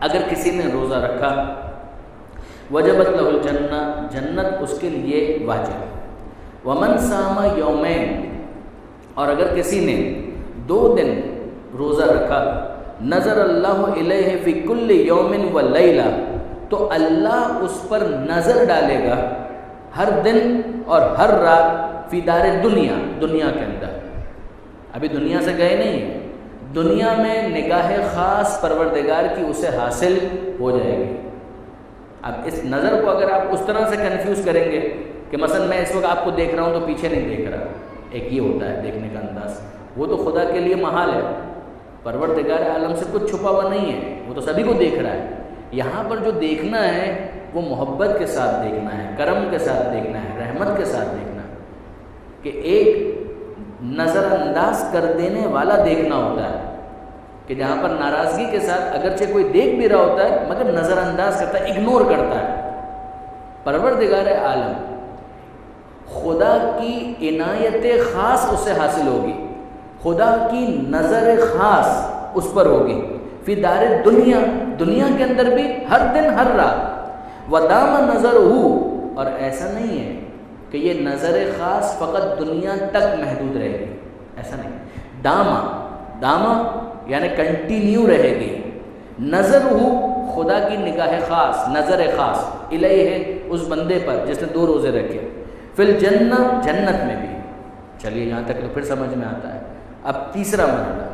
اگر کسی نے روزہ رکھا وجبت لہ الجنہ، جنت اس کے لیے واجب۔ ومن صام یومین، اور اگر کسی نے 2 دن روزہ رکھا نظر اللہ الیہ فی کل یوم و لیلہ، تو اللہ اس پر نظر ڈالے گا ہر دن اور ہر رات فی دار دنیا، دنیا کے اندر۔ ابھی دنیا سے گئے نہیں ہیں، دنیا میں نگاہ خاص پروردگار کی اسے حاصل ہو جائے گی۔ اب اس نظر کو اگر آپ اس طرح سے کنفیوز کریں گے کہ مثلا میں اس وقت آپ کو دیکھ رہا ہوں تو پیچھے نہیں دیکھ رہا، ایک یہ ہوتا ہے دیکھنے کا انداز، وہ تو خدا کے لیے محال ہے، پروردگار عالم سے کچھ چھپا ہوا نہیں ہے، وہ تو سبھی کو دیکھ رہا ہے۔ یہاں پر جو دیکھنا ہے وہ محبت کے ساتھ دیکھنا ہے، کرم کے ساتھ دیکھنا ہے، رحمت کے ساتھ دیکھنا ہے، کہ ایک نظر انداز کر دینے والا دیکھنا ہوتا ہے، کہ جہاں پر ناراضگی کے ساتھ اگرچہ کوئی دیکھ بھی رہا ہوتا ہے مگر نظر انداز کرتا ہے، اگنور کرتا ہے۔ پروردگار عالم، خدا کی عنایت خاص اسے حاصل ہوگی، خدا کی نظر خاص اس پر ہوگی فی دار دنیا، دنیا کے اندر بھی ہر دن ہر رات۔ ودام نظر ہو، اور ایسا نہیں ہے کہ یہ نظر خاص فقط دنیا تک محدود رہے گی، ایسا نہیں۔ داما یعنی کنٹینیو رہے گی۔ نظر ہو، خدا کی نگاہ خاص، نظر خاص الیہ، اس بندے پر جس نے 2 روزے رکھے، فی الجنہ، جنت میں بھی۔ چلیے یہاں تک تو پھر سمجھ میں آتا ہے۔ اب تیسرا مرحلہ،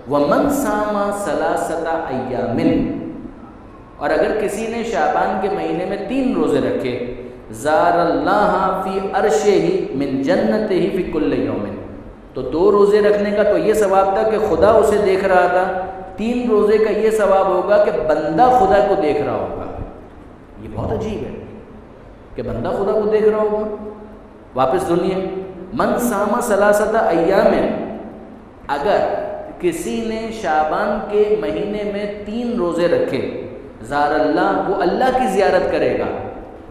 ومن صام 3 ایام، اور اگر کسی نے شعبان کے مہینے میں 3 روزے رکھے، زار اللہ فی عرشہ من جنتہ فی کل یوم، تو 2 روزے رکھنے کا تو یہ ثواب تھا کہ خدا اسے دیکھ رہا تھا، 3 روزے کا یہ ثواب ہوگا کہ بندہ خدا کو دیکھ رہا ہوگا۔ یہ بہت عجیب ہے کہ بندہ خدا کو دیکھ رہا ہوگا۔ واپس سنیے، من صام 3 ایام، اگر کسی نے شعبان کے مہینے میں 3 روزے رکھے، زار اللہ، وہ اللہ کی زیارت کرے گا،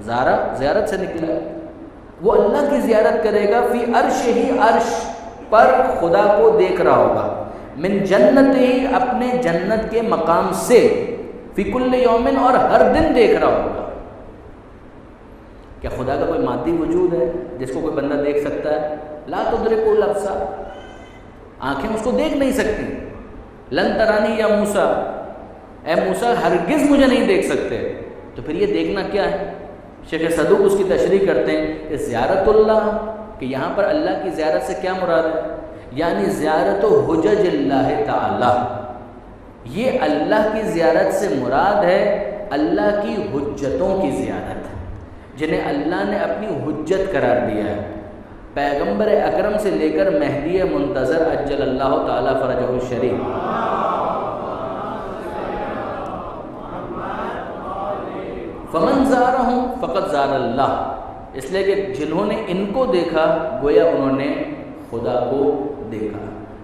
زارہ زیارت سے نکلا ہے، وہ اللہ کی زیارت کرے گا، فی عرش ہی، عرش پر خدا کو دیکھ رہا ہوگا، من جنت ہی، اپنے جنت کے مقام سے، فی کل یومن، اور ہر دن دیکھ رہا ہوگا۔ کیا خدا کا کوئی مادی وجود ہے جس کو کوئی بندہ دیکھ سکتا ہے؟ لا تدرکہ الابصار، آنکھیں اس کو دیکھ نہیں سکتی۔ لن ترانی یا موسیٰ، اے موسیٰ ہرگز مجھے نہیں دیکھ سکتے۔ تو پھر یہ دیکھنا کیا ہے؟ شیخ صدوق اس کی تشریح کرتے ہیں کہ زیارت اللہ، کہ یہاں پر اللہ کی زیارت سے کیا مراد ہے؟ یعنی زیارت حجج اللہ تعالی، یہ اللہ کی زیارت سے مراد ہے اللہ کی حجتوں کی زیارت، جنہیں اللہ نے اپنی حجت قرار دیا ہے، پیغمبر اکرم سے لے کر مہدی منتظر عجل اللہ تعالی فرجہ الشریف۔ فمن زارہم فقد زار اللہ، اس لیے کہ جنہوں نے ان کو دیکھا گویا انہوں نے خدا کو دیکھا۔